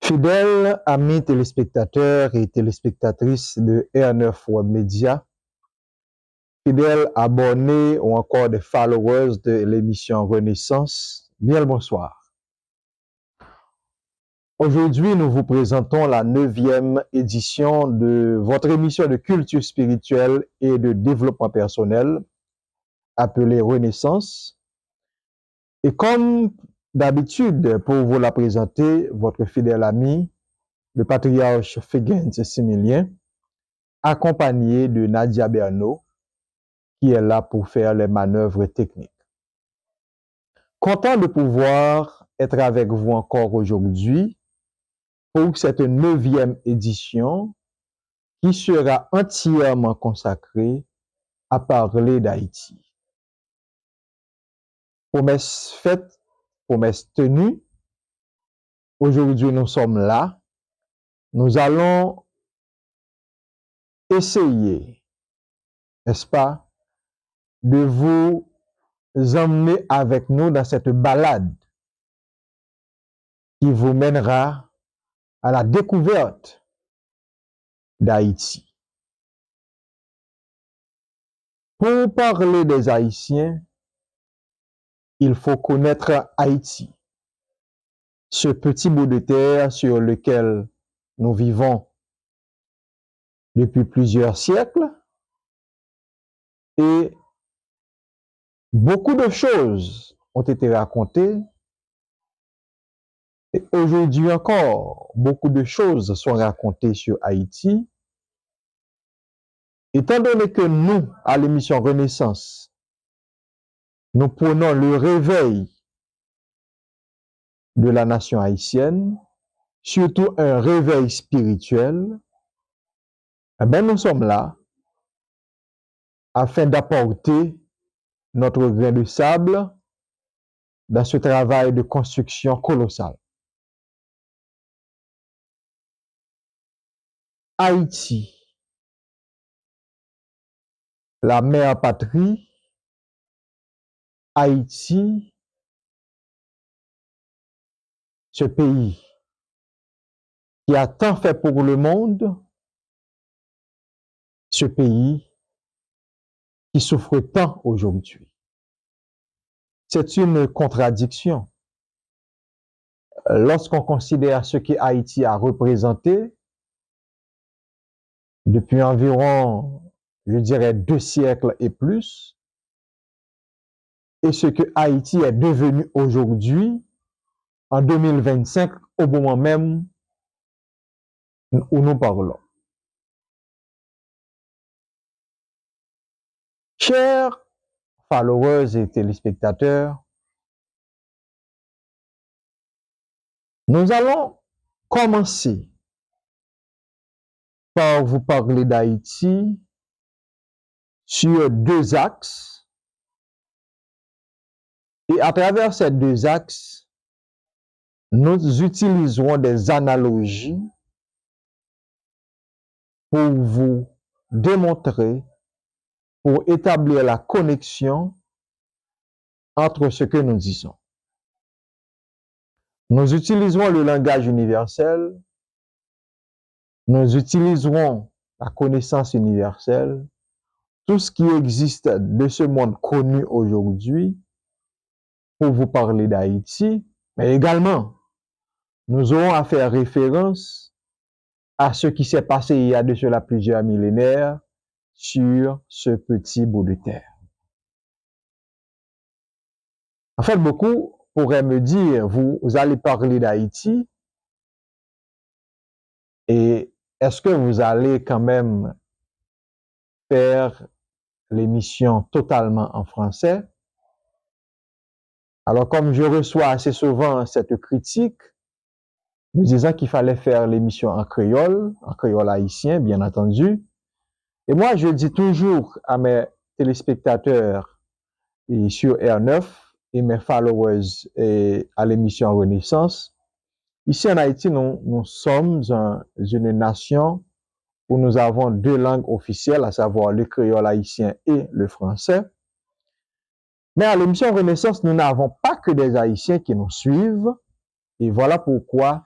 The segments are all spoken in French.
Fidèles amis téléspectateurs et téléspectatrices de R9 Web Media, fidèles abonnés ou encore des followers de l'émission Renaissance, bien le bonsoir. Aujourd'hui, nous vous présentons la 9e édition de votre émission de culture spirituelle et de développement personnel, appelée Renaissance. Et comme d'habitude, pour vous la présenter, votre fidèle ami, le patriarche Fégens Similien, accompagné de Nadia Bernot, qui est là pour faire les manœuvres techniques. Content de pouvoir être avec vous encore aujourd'hui pour cette 9e édition qui sera entièrement consacrée à parler d'Haïti. Promesse faite, promesse tenue. Aujourd'hui, nous sommes là. Nous allons essayer, n'est-ce pas, de vous emmener avec nous dans cette balade qui vous mènera à la découverte d'Haïti. Pour parler des Haïtiens, il faut connaître Haïti, ce petit bout de terre sur lequel nous vivons depuis plusieurs siècles, et beaucoup de choses ont été racontées, et aujourd'hui encore, beaucoup de choses sont racontées sur Haïti. Étant donné que nous, à l'émission Renaissance, nous prenons le réveil de la nation haïtienne, surtout un réveil spirituel, eh bien, nous sommes là afin d'apporter notre grain de sable dans ce travail de construction colossal. Haïti, la mère patrie, Haïti, ce pays qui a tant fait pour le monde, ce pays qui souffre tant aujourd'hui. C'est une contradiction. Lorsqu'on considère ce que Haïti a représenté depuis environ, je dirais, 2 siècles et plus, et ce que Haïti est devenu aujourd'hui, en 2025, au moment même où nous parlons. Chers followers et téléspectateurs, nous allons commencer par vous parler d'Haïti sur 2 axes. Et à travers ces 2 axes, nous utiliserons des analogies pour vous démontrer, pour établir la connexion entre ce que nous disons. Nous utiliserons le langage universel, nous utiliserons la connaissance universelle, tout ce qui existe de ce monde connu aujourd'hui pour vous parler d'Haïti, mais également, nous aurons à faire référence à ce qui s'est passé il y a de cela plusieurs millénaires sur ce petit bout de terre. En fait, beaucoup pourraient me dire, vous allez parler d'Haïti, et est-ce que vous allez quand même faire l'émission totalement en français? Alors, comme je reçois assez souvent cette critique, me disant qu'il fallait faire l'émission en créole haïtien, bien entendu. Et moi, je dis toujours à mes téléspectateurs et sur R9 et mes followers et à l'émission Renaissance, ici en Haïti, nous sommes une nation où nous avons 2 langues officielles, à savoir le créole haïtien et le français. Mais à l'émission Renaissance, nous n'avons pas que des Haïtiens qui nous suivent. Et voilà pourquoi,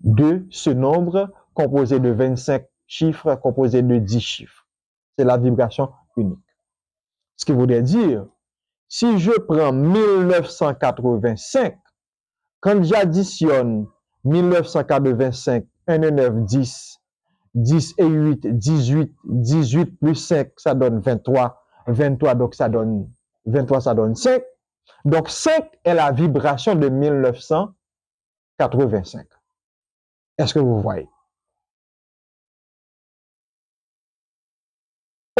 de ce nombre composé de 25 chiffres, composé de 10 chiffres. C'est la vibration unique. Ce qui voudrait dire, si je prends 1985, quand j'additionne 1985, 1 et 9, 10, 10 et 8, 18, 18 plus 5, ça donne 23, 23, donc ça donne 23, ça donne 5. Donc 5 est la vibration de 1985. Est-ce que vous voyez?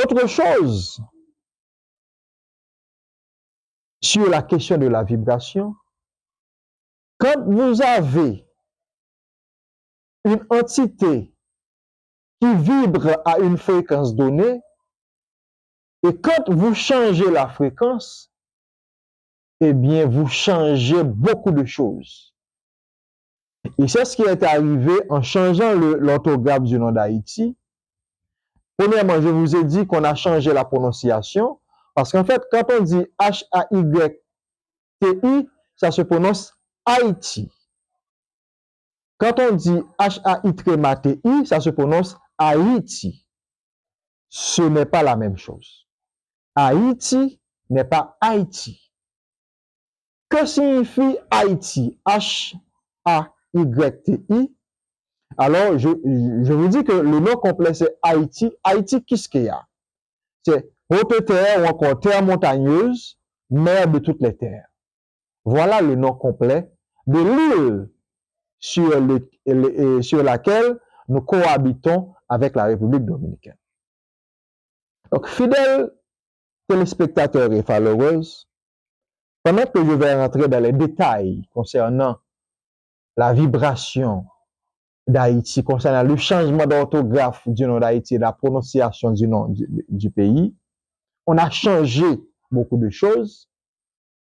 Autre chose sur la question de la vibration, quand vous avez une entité qui vibre à une fréquence donnée, et quand vous changez la fréquence, eh bien, vous changez beaucoup de choses. Et c'est ce qui est arrivé en changeant l'orthographe du nom d'Haïti. Premièrement, je vous ai dit qu'on a changé la prononciation, parce qu'en fait, quand on dit H-A-Y-T-I, ça se prononce Haïti. Quand on dit H-A-I-T-I, ça se prononce Haïti. Ce n'est pas la même chose. Haïti n'est pas Haïti. Que signifie Haïti? H-A-Y-T-I. Alors, je vous dis que le nom complet, c'est Haïti. Haïti Kiskeya. C'est haute terre ou encore terre montagneuse, mer de toutes les terres. Voilà le nom complet de l'île sur laquelle nous cohabitons avec la République dominicaine. Donc, fidèles téléspectateurs et followers, pendant que je vais rentrer dans les détails concernant la vibration d'Haïti, concernant le changement d'orthographe du nom d'Haïti et la prononciation du nom du pays, on a changé beaucoup de choses.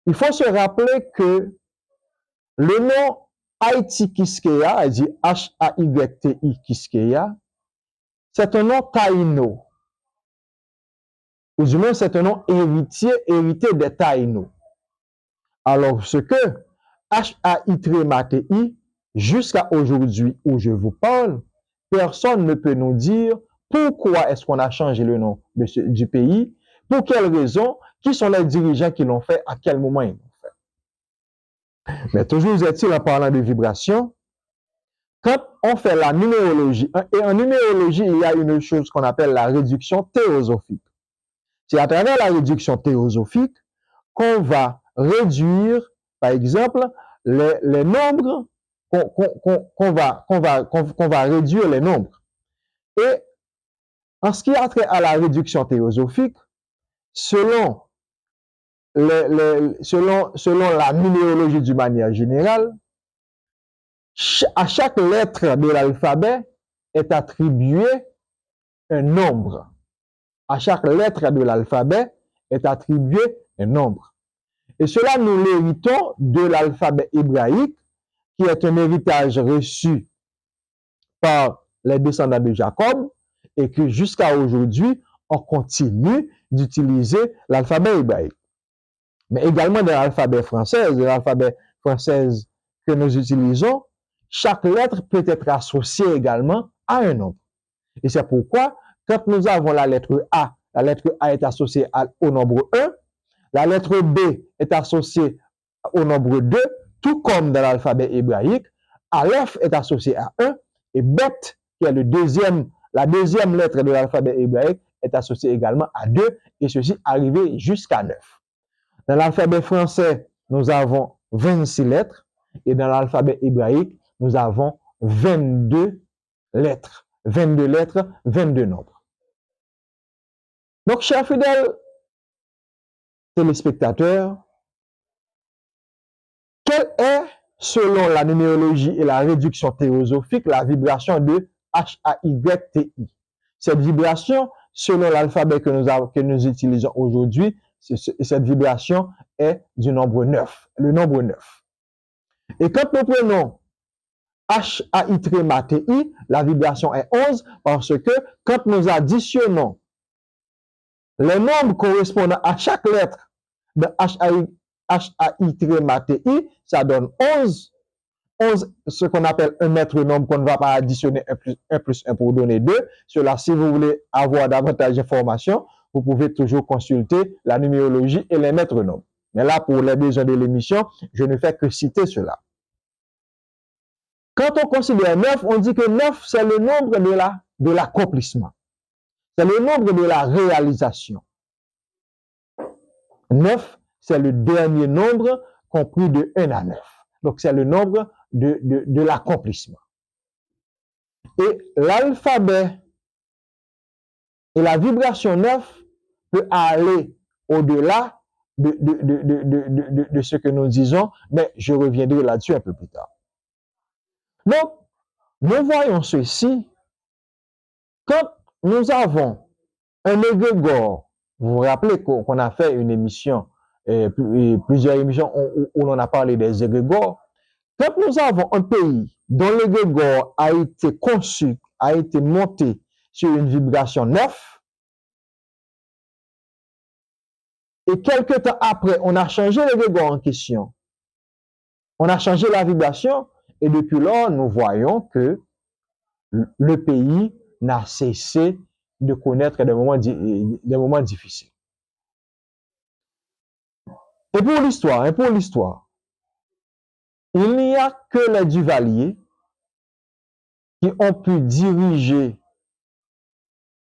Il faut se rappeler que le nom Haïti Kiskeya, dit H-A-Y-T-I Kiskeya, c'est un nom taïno. Ou du moins, c'est un nom hérité des taïnos. Alors, ce que H-A-I-T-I, jusqu'à aujourd'hui où je vous parle, personne ne peut nous dire pourquoi est-ce qu'on a changé le nom du pays, pour quelles raisons, qui sont les dirigeants qui l'ont fait, à quel moment ils l'ont fait. Mais toujours est-il, en parlant de vibration, quand on fait la numérologie, et en numérologie, il y a une chose qu'on appelle la réduction théosophique. C'est à travers la réduction théosophique qu'on va réduire, par exemple, les nombres, qu'on va réduire les nombres. Et en ce qui a trait à la réduction théosophique, selon la numérologie d'une manière générale, à chaque lettre de l'alphabet est attribué un nombre. À chaque lettre de l'alphabet est attribué un nombre. Et cela, nous l'héritons de l'alphabet hébraïque, qui est un héritage reçu par les descendants de Jacob, et que jusqu'à aujourd'hui, on continue d'utiliser l'alphabet hébraïque. Mais également dans l'alphabet français que nous utilisons, chaque lettre peut être associée également à un nombre. Et c'est pourquoi, quand nous avons la lettre A est associée au nombre 1, la lettre B est associée au nombre 2, tout comme dans l'alphabet hébraïque, Aleph est associé à 1, et Bet, qui est la deuxième lettre de l'alphabet hébraïque, est associée également à 2, et ceci arrivé jusqu'à 9. Dans l'alphabet français, nous avons 26 lettres, et dans l'alphabet hébraïque, nous avons 22 lettres. 22 lettres, 22 nombres. Donc, chers fidèles téléspectateurs, quelle est, selon la numérologie et la réduction théosophique, la vibration de H-A-Y-T-I? Cette vibration, selon l'alphabet que nous utilisons aujourd'hui, cette vibration est du nombre 9, le nombre 9. Et quand nous prenons H-A-I-T-I, la vibration est 11, parce que quand nous additionnons les nombres correspondant à chaque lettre de H-A-I-T-I, ça donne 11. 11, ce qu'on appelle un maître nombre qu'on ne va pas additionner 1 plus 1 pour donner 2. Cela, si vous voulez avoir davantage d'informations, vous pouvez toujours consulter la numérologie et les maîtres nombres. Mais là, pour les besoins de l'émission, je ne fais que citer cela. Quand on considère 9, on dit que 9, c'est le nombre de l'accomplissement. C'est le nombre de la réalisation. 9, c'est le dernier nombre compris de 1 à 9. Donc, c'est le nombre de l'accomplissement. Et l'alphabet et la vibration 9 peut aller au-delà de ce que nous disons, mais je reviendrai là-dessus un peu plus tard. Donc, nous voyons ceci, quand nous avons un égrégore, vous vous rappelez qu'on a fait une émission, plusieurs émissions où l'on a parlé des égrégores. Quand nous avons un pays dont l'égrégore a été conçu, a été monté sur une vibration 9, et quelques temps après, on a changé l'égrégore en question, on a changé la vibration, et depuis lors, nous voyons que le pays n'a cessé de connaître des moments difficiles. Et pour l'histoire, il n'y a que les Duvalier qui ont pu diriger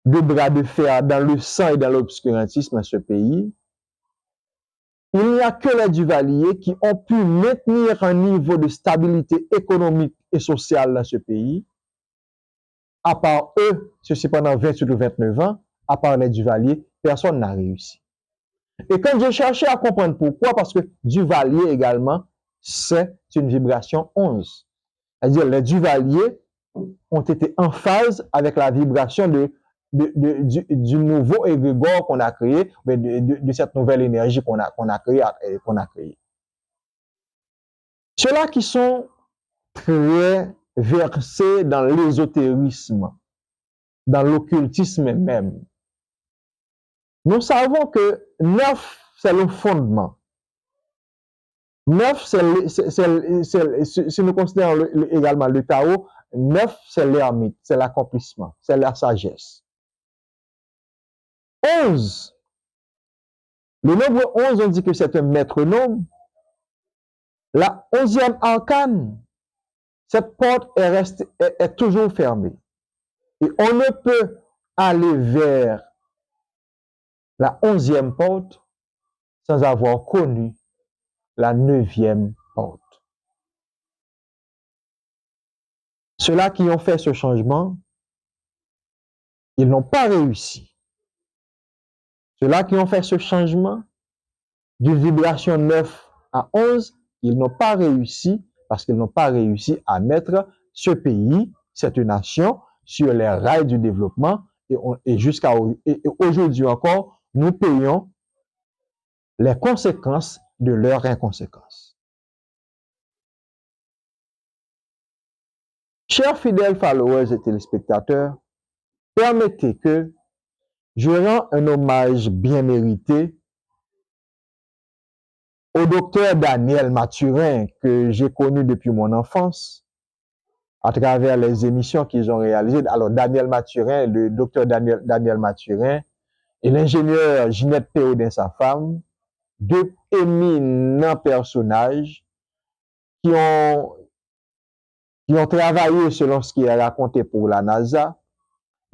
de bras de fer dans le sang et dans l'obscurantisme à ce pays. Il n'y a que les Duvalier qui ont pu maintenir un niveau de stabilité économique et sociale dans ce pays. À part eux, ceci pendant 28 ou 29 ans, à part les Duvalier, personne n'a réussi. Et quand j'ai cherché à comprendre pourquoi, parce que Duvalier également, c'est une vibration 11. C'est-à-dire les Duvalier ont été en phase avec la vibration du nouveau égrégore qu'on a créé, de cette nouvelle énergie qu'on a créée. Ceux-là qui sont très versés dans l'ésotérisme, dans l'occultisme même, nous savons que 9, c'est le fondement. 9, si nous considérons également le Tao, 9, c'est l'ermite, c'est l'accomplissement, c'est la sagesse. 11, le nombre 11, on dit que c'est un maître nombre. La 11e arcane, cette porte est toujours fermée. Et on ne peut aller vers la 11e porte sans avoir connu la 9e porte. Ceux-là qui ont fait ce changement, ils n'ont pas réussi. Ceux-là qui ont fait ce changement d'une vibration 9 à 11, ils n'ont pas réussi parce qu'ils n'ont pas réussi à mettre ce pays, cette nation, sur les rails du développement. Et jusqu'à aujourd'hui encore, nous payons les conséquences de leur inconséquence. Chers fidèles followers et téléspectateurs, permettez que je rends un hommage bien mérité au docteur Daniel Mathurin, que j'ai connu depuis mon enfance, à travers les émissions qu'ils ont réalisées. Alors, Daniel Mathurin, le docteur Daniel Mathurin, et l'ingénieur Ginette Péodin, sa femme, deux éminents personnages qui ont travaillé selon ce qui est raconté pour la NASA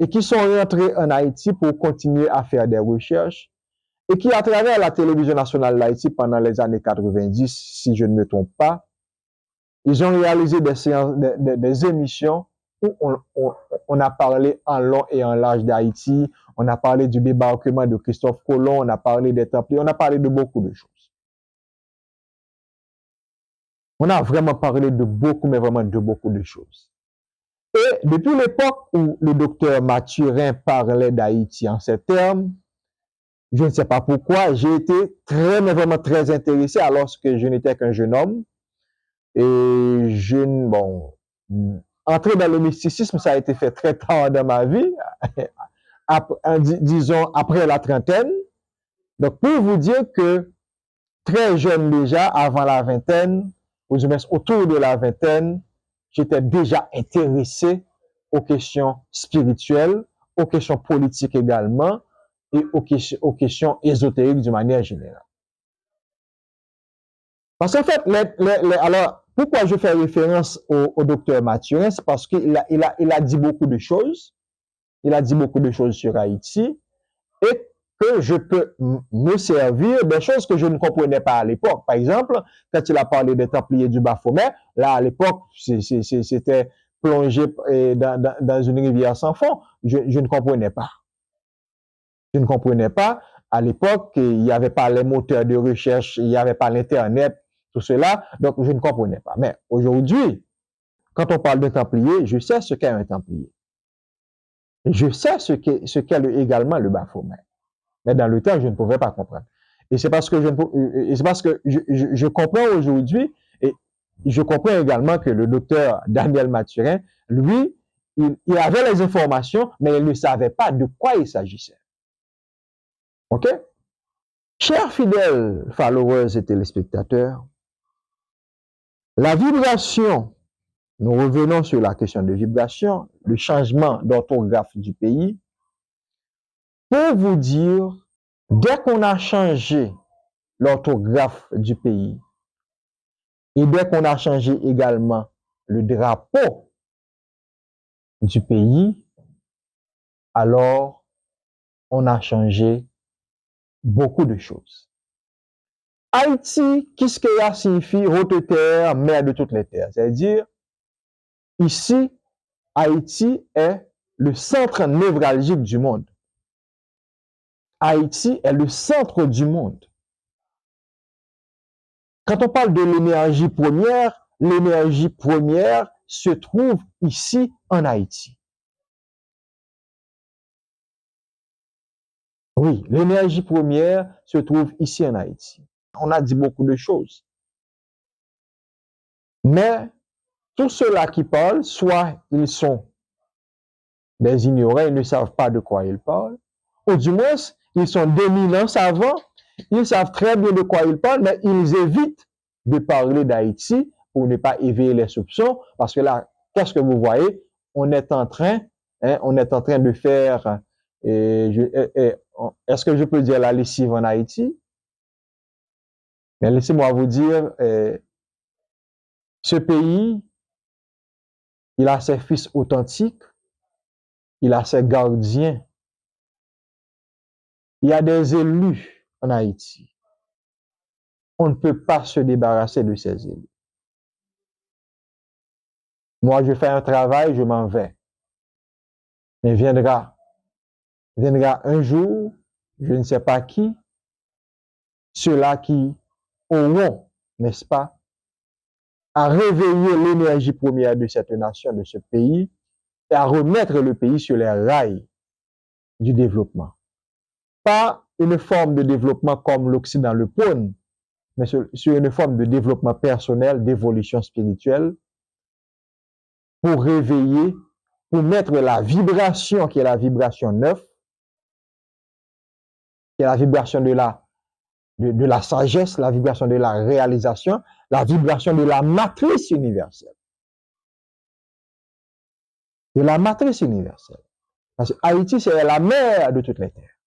et qui sont rentrés en Haïti pour continuer à faire des recherches et qui, à travers la télévision nationale d'Haïti pendant les années 90, si je ne me trompe pas, ils ont réalisé des émissions où on a parlé en long et en large d'Haïti, on a parlé du débarquement de Christophe Colomb, on a parlé des Templiers, on a parlé de beaucoup de choses. On a vraiment parlé de beaucoup, mais vraiment de beaucoup de choses. Et depuis l'époque où le docteur Mathurin parlait d'Haïti en ces termes, je ne sais pas pourquoi, j'ai été mais vraiment très intéressé alors que je n'étais qu'un jeune homme. Et entrer dans le mysticisme, ça a été fait très tard dans ma vie, disons après la trentaine. Donc, pour vous dire que très jeune déjà, avant la vingtaine, ou du moins autour de la vingtaine, j'étais déjà intéressé aux questions spirituelles, aux questions politiques également, et aux questions ésotériques d'une manière générale. Parce qu'en fait, alors, pourquoi je fais référence au docteur Mathurin, c'est parce qu'il a dit beaucoup de choses. Il a dit beaucoup de choses sur Haïti et que je peux me servir des choses que je ne comprenais pas à l'époque. Par exemple, quand il a parlé des Templiers du Baphomet, là, à l'époque, c'était plongé dans une rivière sans fond. Je ne comprenais pas. Je ne comprenais pas. À l'époque, il n'y avait pas les moteurs de recherche, il n'y avait pas l'Internet, tout cela. Donc, je ne comprenais pas. Mais aujourd'hui, quand on parle de Templier, je sais ce qu'est un Templier. Je sais ce qu'est également le Baphomet. Mais dans le temps, je ne pouvais pas comprendre. Et c'est parce que je comprends aujourd'hui, et je comprends également que le docteur Daniel Mathurin, lui, il avait les informations, mais il ne savait pas de quoi il s'agissait. OK? Chers fidèles followers et téléspectateurs, la vibration, nous revenons sur la question de vibration, le changement d'orthographe du pays, pour vous dire, dès qu'on a changé l'orthographe du pays, et dès qu'on a changé également le drapeau du pays, alors on a changé beaucoup de choses. Haïti, qu'est-ce que ça signifie? Haute terre, mère de toutes les terres. C'est-à-dire, ici, Haïti est le centre névralgique du monde. Haïti est le centre du monde. Quand on parle de l'énergie première se trouve ici en Haïti. Oui, l'énergie première se trouve ici en Haïti. On a dit beaucoup de choses. Mais tous ceux-là qui parlent, soit ils sont des ignorants, ils ne savent pas de quoi ils parlent, ou du moins, ils sont d'éminents savants, ils savent très bien de quoi ils parlent, mais ils évitent de parler d'Haïti pour ne pas éveiller les soupçons, parce que là, qu'est-ce que vous voyez? On est en train de faire, est-ce que je peux dire la lessive en Haïti? Mais laissez-moi vous dire, ce pays, il a ses fils authentiques, il a ses gardiens. Il y a des élus en Haïti. On ne peut pas se débarrasser de ces élus. Moi, je fais un travail, je m'en vais. Mais viendra un jour, je ne sais pas qui, ceux-là qui auront, n'est-ce pas, à réveiller l'énergie première de cette nation, de ce pays, et à remettre le pays sur les rails du développement. Pas une forme de développement comme l'Occident le prône, mais sur une forme de développement personnel, d'évolution spirituelle, pour réveiller, pour mettre la vibration qui est la vibration neuve, qui est la vibration de la sagesse, la vibration de la réalisation, la vibration de la matrice universelle. De la matrice universelle. Parce que Haïti, c'est la mère de toutes les terres.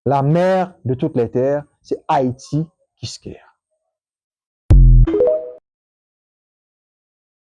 La mère de toutes les terres, c'est Haïti Kiskeya.